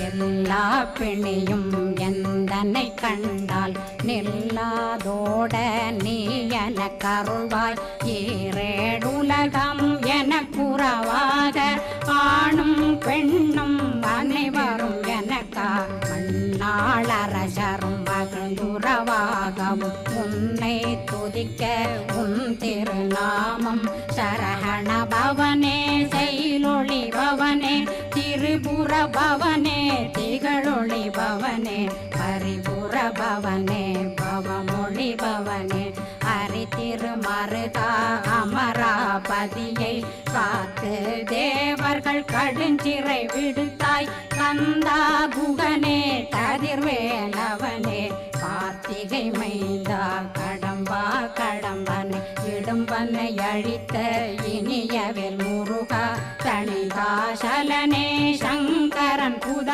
எல்லா பிணியும் எந்தனை கண்டால் நில்லாதோட நீ என கருள்வாய். ஈரேடுலகம் என குறவாக ஆணும் பெண்ணும் அனைவரும் எனக்கா மண்ணாளரசரும் மகிழ்ந்துறவாகவும் உன்னை துதிக்க உன் திருநாமம். சரஹண பவனே செயலொளி பவனே திரிபுர பவனே திகழொளி பவனே பரிபுர பவனே பவமொழி பவனே ஹரி திருமருகா அமராபதியை காத்து தேவர்கள் கடுஞ்சிறை விடுத்தாய். கந்தா குகனே கதிர்வேலவனே கார்த்திகை மைந்தா கடம்பா கடம்பனை இடும்பனை அழித்த இனியவேல் முருகா தணிகாசலனே சங்கரன் புத